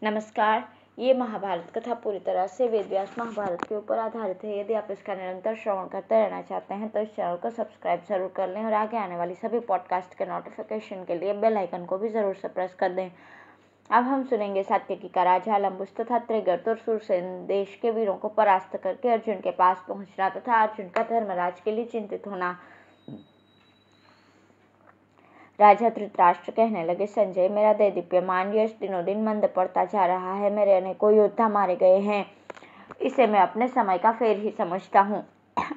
नमस्कार। ये महाभारत कथा पूरी तरह से वेद व्यास महाभारत के ऊपर आधारित है। यदि आप इसका निरंतर श्रवण करते रहना चाहते हैं तो इस चैनल को सब्सक्राइब जरूर कर लें और आगे आने वाली सभी पॉडकास्ट के नोटिफिकेशन के लिए बेल आइकन को भी जरूर से प्रेस कर दें। अब हम सुनेंगे सात्यकी का राजा अलम्बुस तथा त्रिगर्त और सुरसेन देश के वीरों को परास्त करके अर्जुन के पास पहुंचना तथा अर्जुन का धर्मराज के लिए चिंतित होना। राजा धृतराष्ट्र कहने लगे, संजय, मेरा दैदीप्यमान यश दिनों दिन मंद पड़ता जा रहा है। मेरे अनेकों योद्धा मारे गए हैं। इसे मैं अपने समय का फेर ही समझता हूँ।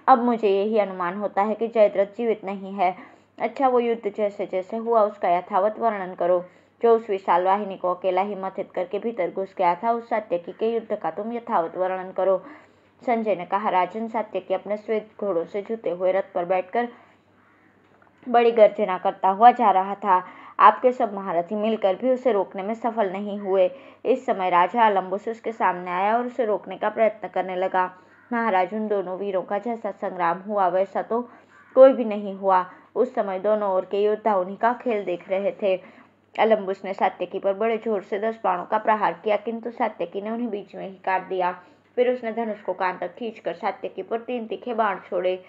अब मुझे यही अनुमान होता है कि जयद्रथ जीवित नहीं है। अच्छा, वो युद्ध जैसे जैसे हुआ उसका यथावत वर्णन करो। जो उस विशाल वाहिनी को अकेला ही मथित करके भीतर घुस गया था, उस सात्यकी के युद्ध का तुम यथावत वर्णन करो। संजय ने कहा, राजन, सात्यकी अपने श्वेत घोड़ों से जुते हुए रथ पर बैठकर बड़ी गर्जना करता हुआ जा रहा था। आपके सब महारथी मिलकर भी उसे रोकने में सफल नहीं हुए। इस समय राजा अलम्बुस उसके सामने आया और उसे रोकने का प्रयत्न करने लगा। महाराज, उन दोनों वीरों का जैसा संग्राम हुआ वैसा तो कोई भी नहीं हुआ। उस समय दोनों ओर के योद्धा उन्हीं का खेल देख रहे थे। अलम्बुस ने सात्यकी पर बड़े जोर से 10 बाणों का प्रहार किया, किंतु सात्यकी ने उन्हें बीच में ही काट दिया। फिर उसने धनुष को कान तक खींचकर सात्यकी पर 3 तीखे बाण छोड़े।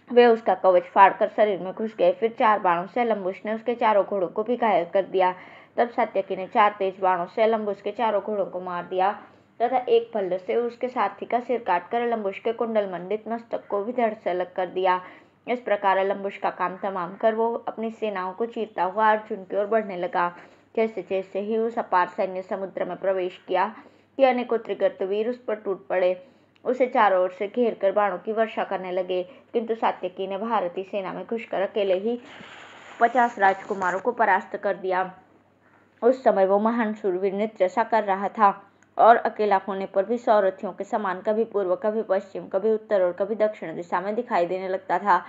वे उसका कवच फाड़कर शरीर में घुस गए। फिर 4 बाणों से अलम्बुस ने उसके चारों घोड़ों को भी घायल कर दिया। तब सात्यकी ने 4 तेज बाणों से अलम्बुस के चारों घोड़ों को मार दिया तथा एक फल्ल से उसके सारथी का सिर काटकर अलम्बुस के कुंडल मंडित मस्तक को भी धड़ से अलग कर दिया। इस प्रकार अलम्बुस का काम तमाम कर वो अपनी सेनाओं को चीरता हुआ अर्जुन की ओर बढ़ने लगा। जैसे जैसे ही उस अपार सैन्य समुद्र में प्रवेश किया कि अनेकों त्रिगर्त वीर उस पर टूट पड़े, उसे चारों ओर से घेर कर बाणों की वर्षा करने लगे। किंतु सात्यकी ने भारतीय सेना में घुसकर अकेले ही 50 राजकुमारों को परास्त कर दिया। उस समय वो महान शूरवीर नृत्य सा कर रहा था और अकेला होने पर भी 100 रथियों के समान कभी पूर्व, कभी पश्चिम, कभी उत्तर और कभी दक्षिण दिशा में दिखाई देने लगता था।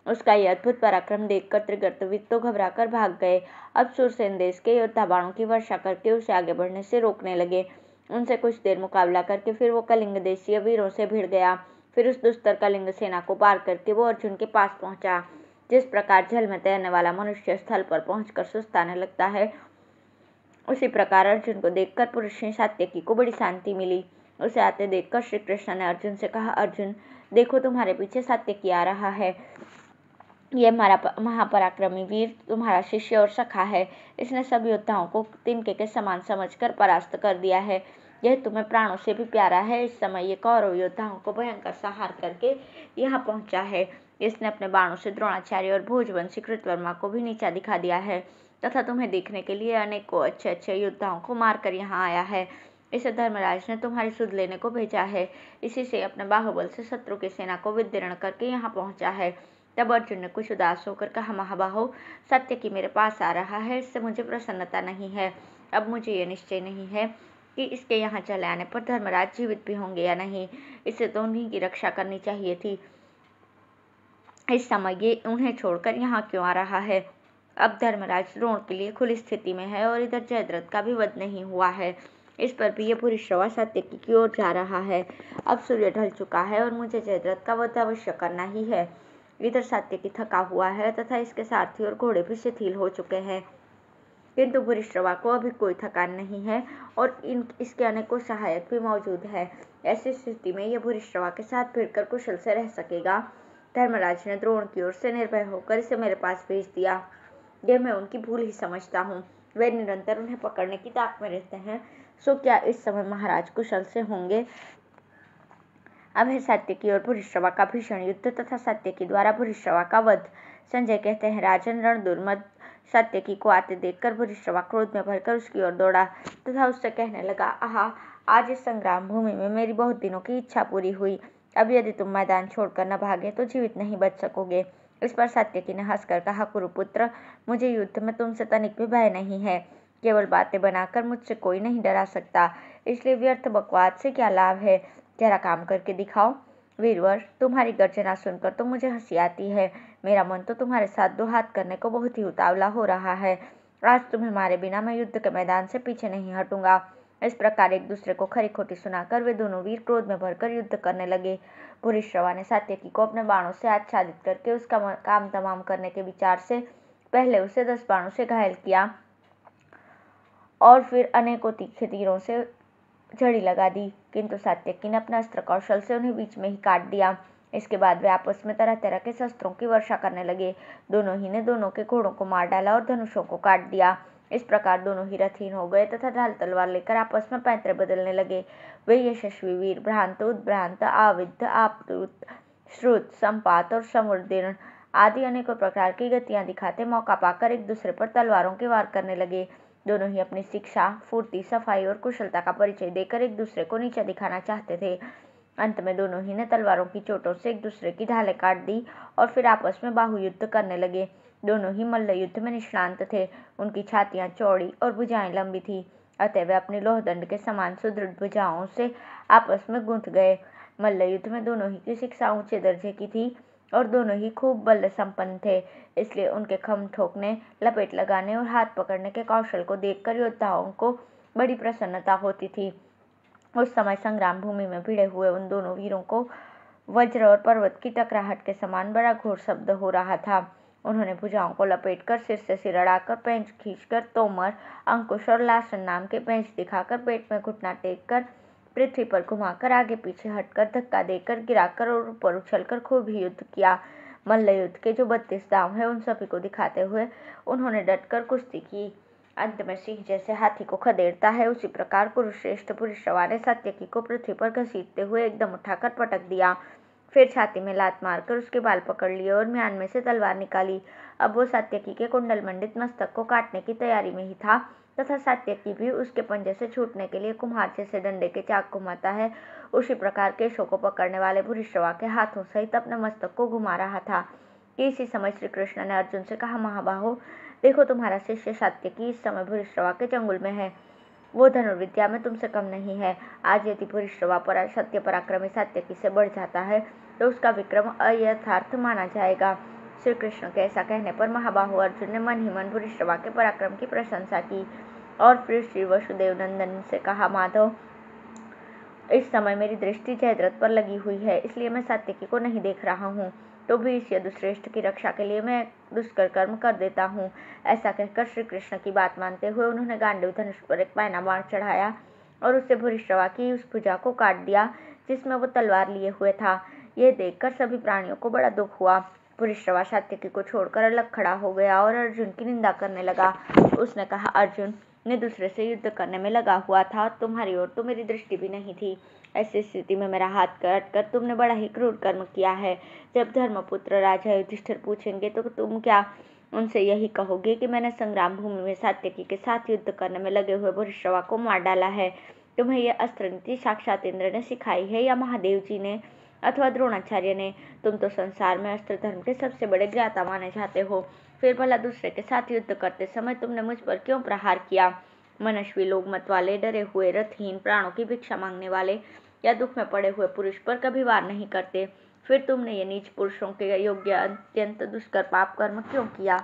उसका यह अद्भुत पराक्रम देखकर त्रिगर्तवीर तो घबराकर भाग गए। अब सुरसेन देश के योद्धा बाणों की वर्षा करके उसे आगे बढ़ने से रोकने लगे। उनसे कुछ देर मुकाबला करके फिर वो कलिंग देशीय वीरों से भिड़ गया। फिर उस दुस्तर कलिंग सेना को पार करके वो अर्जुन के पास पहुंचा। जिस प्रकार जल में तैरने वाला मनुष्य स्थल पर पहुंचकर सुस्ताने लगता है, उसी प्रकार अर्जुन को देखकर पुरुष सात्यकी को बड़ी शांति मिली। उसे आते देखकर श्री कृष्ण ने अर्जुन से कहा, अर्जुन, देखो, तुम्हारे पीछे सात्यकी आ रहा है। यह महापराक्रमी वीर तुम्हारा शिष्य और सखा है। इसने सब योद्धाओं को तिनके के समान समझकर परास्त कर दिया है। यह तुम्हें प्राणों से भी प्यारा है। इस समय ये कौरव योद्धाओं को भयंकर संहार करके यहाँ पहुंचा है। इसने अपने बाणों से द्रोणाचार्य और भोजवंशी कृतवर्मा को भी नीचा दिखा दिया है तथा तुम्हें देखने के लिए अनेकों अच्छे अच्छे योद्धाओं को मारकर यहाँ आया है। इसे धर्मराज ने तुम्हारी सुध लेने को भेजा है। इसी से अपने बाहुबल से शत्रु की सेना को विदीर्ण करके यहाँ पहुंचा है। तब अर्जुन ने कुछ उदास होकर कहा, महाबाहो, सात्यकी मेरे पास आ रहा है, इससे मुझे प्रसन्नता नहीं है। अब मुझे ये निश्चय नहीं है कि इसके यहाँ चले आने पर धर्मराज जीवित भी होंगे या नहीं। इसे तो उन्हीं की रक्षा करनी चाहिए थी। इस समय ये उन्हें छोड़कर यहाँ क्यों आ रहा है? अब धर्मराज द्रोण के लिए खुली स्थिति में है और इधर जयद्रथ का भी वध नहीं हुआ है। इस पर भी ये भूरिश्रवा सात्यकी की ओर जा रहा है। अब सूर्य ढल चुका है और मुझे जयद्रथ का वध अवश्य करना ही है। इधर सात्यकी थका हुआ है तथा इसके सारथी और घोड़े भी शिथिल हो चुके हैं, किंतु भूरिश्रवा को अभी कोई थकान नहीं है और इसके अनेकों सहायक भी मौजूद है। ऐसी स्थिति में यह भूरिश्रवा के साथ भिड़कर कुशल से रह सकेगा। धर्मराज ने द्रोण की ओर से निर्भय होकर इसे मेरे पास भेज दिया। यह मैं उनकी भूल ही समझता हूँ। वे निरंतर उन्हें पकड़ने की ताक में रहते हैं। सो क्या इस समय महाराज कुशल से होंगे? अब है सात्यकी और भूरिश्रवा का भीषण युद्ध तथा सात्यकी द्वारा भूरिश्रवा का वध। संजय कहते हैं, राजन, रणदुर्मद सात्यकी को आते देखकर भूरिश्रवा क्रोध में भरकर उसकी ओर दौड़ा तथा उससे कहने लगा, आहा, आज इस संग्राम भूमि में मेरी बहुत दिनों की इच्छा पूरी हुई। अब यदि तुम मैदान छोड़कर न भागे तो जीवित नहीं बच सकोगे। इस पर सात्यकी ने हंसकर कहा, कुरुपुत्र, मुझे युद्ध में तुमसे तनिक भी भय नहीं है। केवल बातें बनाकर मुझसे कोई नहीं डरा सकता, इसलिए व्यर्थ बकवाद से क्या लाभ है? जरा काम करके दिखाओ। वीरवर, तुम्हारी गर्जना सुनकर तो मुझे हंसी आती है। मेरा मन तो तुम्हारे साथ 2 हाथ करने को बहुत ही उतावला हो रहा है। आज तुम्हें मारे बिना मैं युद्ध के मैदान से पीछे नहीं हटूंगा। इस प्रकार एक दूसरे को खरी खोटी सुनाकर वे दोनों वीर क्रोध में भरकर युद्ध करने लगे। भूरिश्रवा ने सात्यकी को अपने बाणों से आच्छादित करके उसका काम तमाम करने के विचार से पहले उसे 10 बाणों से घायल किया और फिर अनेकों तीखे तीरों से झड़ी लगा दी, किंतु सात्यकी ने अपना अस्त्र कौशल से उन्हें बीच में ही काट दिया। इसके बाद वे आपस में तरह तरह के शस्त्रों की वर्षा करने लगे। दोनों ही ने दोनों के घोड़ों को मार डाला और धनुषों को काट दिया। इस प्रकार दोनों ही रथहीन हो गए तथा ढाल तलवार लेकर आपस में पैंतरे बदलने लगे। वे यशस्वी वीर भ्रांत, उद्भ्रांत, आविद्ध, आपतुत, श्रुत, संपात और समुद्दीर्ण आदि अनेकों प्रकार की गतियां दिखाते मौका पाकर एक दूसरे पर तलवारों के वार करने लगे। दोनों ही अपनी शिक्षा, फुर्ती, सफाई और कुशलता का परिचय देकर एक दूसरे को नीचा दिखाना चाहते थे। अंत में दोनों ही ने तलवारों की चोटों से एक दूसरे की ढालें काट दी और फिर आपस में बाहुयुद्ध करने लगे। दोनों ही मल्ल युद्ध में निष्णांत थे। उनकी छातियां चौड़ी और भुजाएं लंबी थी, अतः वे अपनी लोहदंड के समान सुदृढ़ भुजाओं से आपस में गूंथ गए। मल्ल युद्ध में दोनों ही की शिक्षा ऊंचे दर्जे की थी और दोनों ही खूब बल संपन्न थे, इसलिए उनके खम ठोकने, लपेट लगाने और हाथ पकड़ने के कौशल को देखकर योद्धाओं को बड़ी प्रसन्नता होती थी। उस समय संग्राम भूमि में भिड़े हुए उन दोनों वीरों को वज्र और पर्वत की टकराहट के समान बड़ा घोर शब्द हो रहा था। उन्होंने भुजाओं को लपेटकर, सिर से सिर अड़ाकर, पेंच खींचकर, तोमर, अंकुश और लासन नाम के पेंच दिखाकर, पेट में घुटना टेक कर, पृथ्वी पर घुमाकर, आगे पीछे हटकर, धक्का देकर, गिराकर और ऊपर उछलकर खूब ही युद्ध किया। मल्ल युद्ध के जो 32 दांव है उन सभी को दिखाते हुए उन्होंने डटकर कुश्ती की। अंत में सिंह जैसे हाथी को खदेड़ता है, उसी प्रकार कुरुश्रेष्ठ पुरुषवा ने सात्यकी को पृथ्वी पर घसीटते हुए एकदम उठाकर पटक दिया। फिर छाती में लात मारकर उसके बाल पकड़ लिए और म्यान में से तलवार निकाली। अब वो सात्यकी के कुंडल मंडित मस्तक को काटने की तैयारी में ही था तथा सात्यकी भी उसके पंजे से छूटने के लिए कुम्हार जैसे डंडे के चाक घुमाता है, उसी प्रकार केशों को पकड़ने वाले भूरिश्रवा के हाथों सहित अपने मस्तक को घुमा रहा था कि इसी समय श्री कृष्ण ने अर्जुन से कहा, महाबाहो, देखो तुम्हारा शिष्य सात्यकी इस समय भूरिश्रवा के चंगुल में है। वो धनुर्विद्या में तुमसे कम नहीं है। आज यदि भूरिश्रवा पर सत्य पराक्रमी सात्यकी से बढ़ जाता है तो उसका विक्रम अयथार्थ माना जाएगा। श्री कृष्ण के ऐसा कहने पर महाबाहु अर्जुन ने मन ही मन भूरिश्रवा के पराक्रम की प्रशंसा की और फिर श्री वसुदेव नंदन से कहा, माधव, इस समय मेरी दृष्टि जयद्रथ पर लगी हुई है, इसलिए मैं सात्यकी को नहीं देख रहा हूँ, तो भी इस यदुश्रेष्ठ की रक्षा के लिए मैं दुष्कर कर्म कर देता हूँ। ऐसा कहकर श्री कृष्ण की बात मानते हुए उन्होंने गांडीव धनुष पर एक पैना बाण चढ़ाया और उससे भूरिश्रवा की उस भुजा को काट दिया जिसमें वो तलवार लिए हुए था। यह देखकर सभी प्राणियों को बड़ा दुख हुआ। भूरिश्रवा सात्यकी को छोड़कर अलग खड़ा हो गया और अर्जुन की निंदा करने लगा। उसने कहा, अर्जुन ने दूसरे से युद्ध करने में लगा हुआ था, तुम्हारी ओर तो मेरी दृष्टि भी नहीं थी। ऐसी स्थिति में मेरा हाथ काट कर तुमने बड़ा ही क्रूर कर्म किया है। जब धर्मपुत्र राजा युधिष्ठिर पूछेंगे तो तुम क्या उनसे यही कहोगे कि मैंने संग्राम भूमि में सात्यकी के साथ युद्ध करने में लगे हुए भूरिश्रवा को मार डाला है? तुम्हें यह अस्त्र नीति साक्षात इंद्र ने सिखाई है या महादेव जी ने अथवा द्रोणाचार्य ने? तुम तो संसार में अस्त्र धर्म के सबसे बड़े ज्ञाता माने जाते हो, फिर भला दूसरे के साथ युद्ध करते समय तुमने मुझ पर क्यों प्रहार किया? मनस्वी लोग, मत वाले, डरे हुए, रथहीन, प्राणों की भिक्षा मांगने वाले या दुख में पड़े हुए पुरुष पर कभी वार नहीं करते। फिर तुमने ये नीच पुरुषों के योग्य अत्यंत दुष्कर पाप कर्म क्यों किया?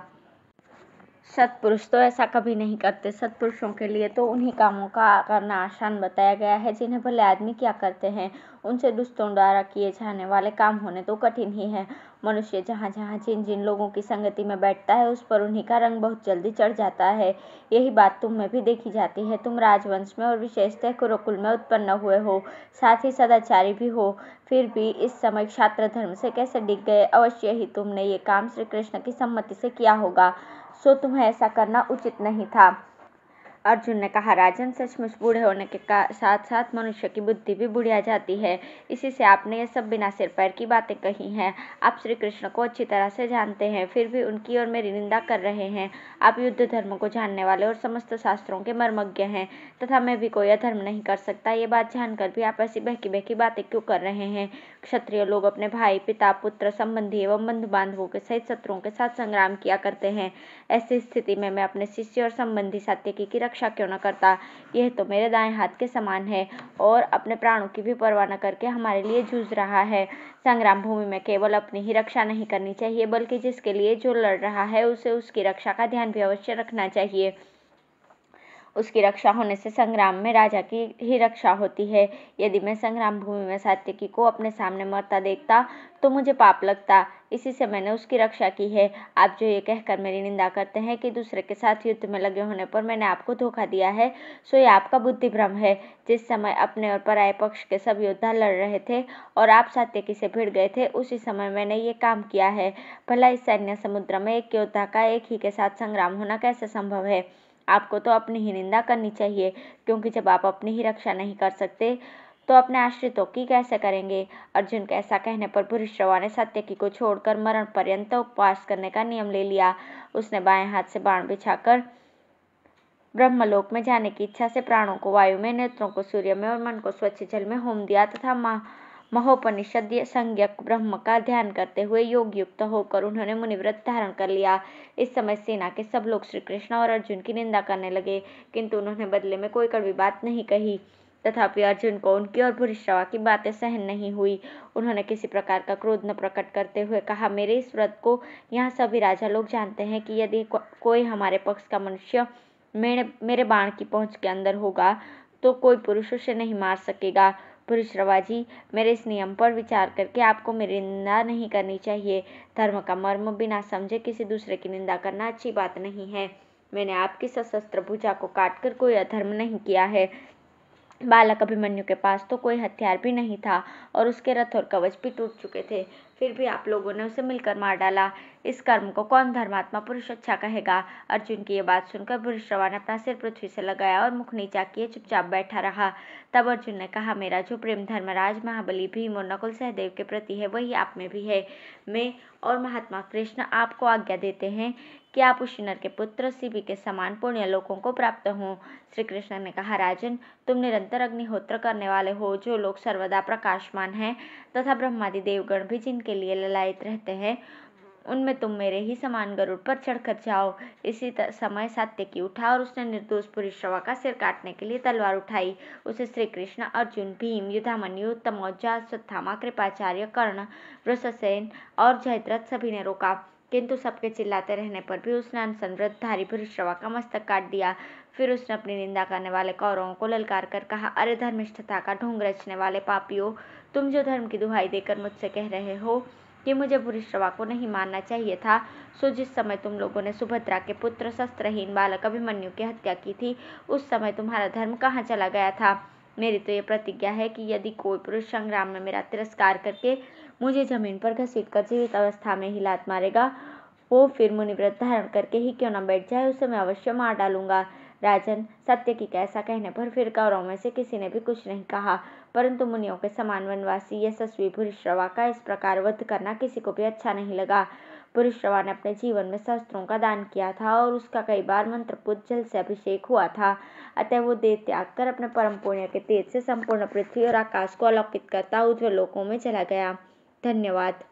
सत्पुरुष तो ऐसा कभी नहीं करते। सत्पुरुषों के लिए तो उन्हीं कामों का करना आसान बताया गया है जिन्हें भले आदमी क्या करते हैं। उनसे दुष्टों द्वारा किए जाने वाले काम होने तो कठिन ही है। मनुष्य जहाँ जहाँ जिन जिन लोगों की संगति में बैठता है उस पर उन्हीं का रंग बहुत जल्दी चढ़ जाता है। यही बात तुम में भी देखी जाती है। तुम राजवंश में और विशेषतः कुरुकुल में उत्पन्न हुए हो, साथ ही सदाचारी भी हो, फिर भी इस समय क्षात्र धर्म से कैसे डिग गए? अवश्य ही तुमने ये काम श्री कृष्ण की सम्मति से किया होगा, सो तुम्हें ऐसा करना उचित नहीं था। अर्जुन ने कहा, राजन, सचमुच बूढ़े होने के साथ साथ मनुष्य की बुद्धि भी बुढ़िया जाती है। इसी से आपने ये सब बिना सिर पैर की बातें कही हैं। आप श्री कृष्ण को अच्छी तरह से जानते हैं, फिर भी उनकी और मेरी निंदा कर रहे हैं। आप युद्ध धर्म को जानने वाले और समस्त शास्त्रों के मर्मज्ञ हैं, तथा मैं भी कोई अधर्म नहीं कर सकता। ये बात जानकर भी आप ऐसी बहकी बहकी बातें क्यों कर रहे हैं? क्षत्रिय लोग अपने भाई, पिता, पुत्र, संबंधी एवं बंधु बांधवों के सहित शत्रुओं के साथ संग्राम किया करते हैं। ऐसी स्थिति में मैं अपने शिष्य और संबंधी सात्यकी की रक्षा क्यों न करता? यह तो मेरे दाएं हाथ के समान है और अपने प्राणों की भी परवाह न करके हमारे लिए जूझ रहा है। संग्राम भूमि में केवल अपनी ही रक्षा नहीं करनी चाहिए, बल्कि जिसके लिए जो लड़ रहा है उसे उसकी रक्षा का ध्यान भी अवश्य रखना चाहिए। उसकी रक्षा होने से संग्राम में राजा की ही रक्षा होती है। यदि मैं संग्राम भूमि में सात्यकी को अपने सामने मरता देखता तो मुझे पाप लगता, इसी से मैंने उसकी रक्षा की है। आप जो ये कहकर मेरी निंदा करते हैं कि दूसरे के साथ युद्ध में लगे होने पर मैंने आपको धोखा दिया है, सो ये आपका बुद्धि भ्रम है। जिस समय अपने और पराये पक्ष के सब योद्धा लड़ रहे थे और आप सात्यकी से भिड़ गए थे, उसी समय मैंने ये काम किया है। भला इस सैन्य समुद्र में एक योद्धा का एक ही के साथ संग्राम होना कैसे संभव है? आपको तो अपनी ही निंदा करनी चाहिए, क्योंकि जब आप अपनी ही रक्षा नहीं कर सकते तो अपने आश्रितों की कैसे करेंगे? अर्जुन के ऐसा कहने पर भूरिश्रवा ने सात्यकी को छोड़कर मरण पर्यंत उपवास करने का नियम ले लिया। उसने बाएं हाथ से बाण बिछाकर ब्रह्मलोक में जाने की इच्छा से प्राणों को वायु में, नेत्रों को सूर्य में और मन को स्वच्छ जल में होम दिया तथा महोपनिषद संज्ञक ब्रह्म का ध्यान करते हुए योग युक्त होकर उन्होंने मुनिव्रत धारण कर लिया। इस समय सेना के सब लोग श्री कृष्ण और अर्जुन की निंदा करने लगे, किंतु उन्होंने बदले में कोई कड़वी बात नहीं कही। तथापि अर्जुन को उनकी और भूरिश्रवा की बातें सहन नहीं हुई। उन्होंने किसी प्रकार का क्रोध न प्रकट करते हुए कहा, मेरे इस व्रत को यहाँ सभी राजा लोग जानते हैं कि यदि कोई हमारे पक्ष का मनुष्य मेरे बाण की पहुंच के अंदर होगा तो कोई पुरुष उसे नहीं मार सकेगा। भूरिश्रवा जी, मेरे इस नियम पर विचार करके आपको मेरी निंदा नहीं करनी चाहिए। धर्म का मर्म बिना समझे किसी दूसरे की निंदा करना अच्छी बात नहीं है। मैंने आपकी सशस्त्र भुजा को काटकर कोई अधर्म नहीं किया है। बालक अभिमन्यु के पास तो कोई हथियार भी नहीं था और उसके रथ और कवच भी टूट चुके थे, फिर भी आप लोगों ने उसे मिलकर मार डाला। इस कर्म को कौन धर्मात्मा पुरुष अच्छा कहेगा? अर्जुन की ये बात सुनकर भूरिश्रवा ने अपना सिर पृथ्वी से लगाया और मुख नीचा किए चुपचाप बैठा रहा। तब अर्जुन ने कहा, मेरा जो प्रेम धर्मराज, महाबली भीम और नकुल सहदेव के प्रति है वही आप में भी है। मैं और महात्मा कृष्ण आपको आज्ञा देते हैं कि आप उस नर के पुत्र शिवी के समान पुण्य लोकों को प्राप्त हों। श्री कृष्ण ने कहा, राजन, तुम निरंतर अग्निहोत्र करने वाले हो, जो लोग सर्वदा प्रकाशमान हैं तथा ब्रह्मादि देवगण भी जिनके लिए ललायित रहते हैं, उनमें तुम मेरे ही समान गरुड़ पर चढ़कर जाओ। इसी समय सात्यकी उठा और उसने निर्दोष भूरिश्रवा का सिर काटने के लिए तलवार उठाई। उसे श्री कृष्ण, अर्जुन, भीम, युधामन्यु, तमोजा, अश्वत्थामा, कृपाचार्य, कर्ण, वृषसेन और जयद्रथ सभी ने रोका, किंतु सबके चिल्लाते रहने पर भी उसने अनसंवृतधारी भूरिश्रवा का मस्तक काट दिया। फिर उसने अपनी निंदा करने वाले कौरवों को ललकार कर कहा, अरे धर्मिष्ठता का ढोंग रचने वाले पापियों, तुम जो धर्म की दुहाई देकर मुझसे कह रहे हो कि मुझे भूरिश्रवा को नहीं मारना चाहिए था, सो जिस समय तुम लोगों ने सुभद्रा के पुत्र शस्त्रहीन बालक अभिमन्यु की हत्या की थी, उस समय तुम्हारा धर्म कहाँ चला गया था? मेरी तो ये प्रतिज्ञा है कि यदि कोई पुरुष संग्राम में मेरा तिरस्कार करके मुझे जमीन पर घसीटकर जीवित अवस्था में ही लात मारेगा, वो फिर मुनिव्रत धारण करके ही क्यों न बैठ जाए, उसे मैं अवश्य मार डालूंगा। राजन, सात्यकी का ऐसा कहने पर फिर कौरवों में से किसी ने भी कुछ नहीं कहा, परंतु मुनियों के समान वनवासी यशस्वी भूरिश्रवा का इस प्रकार वध करना किसी को भी अच्छा नहीं लगा। भूरिश्रवा ने अपने जीवन में शस्त्रों का दान किया था और उसका कई बार मंत्रपूत जल से अभिषेक हुआ था, अतः वो देह त्याग कर अपने परम पुण्य के तेज से संपूर्ण पृथ्वी और आकाश को अलौकित करता उज्ज्वल लोकों में चला गया। धन्यवाद।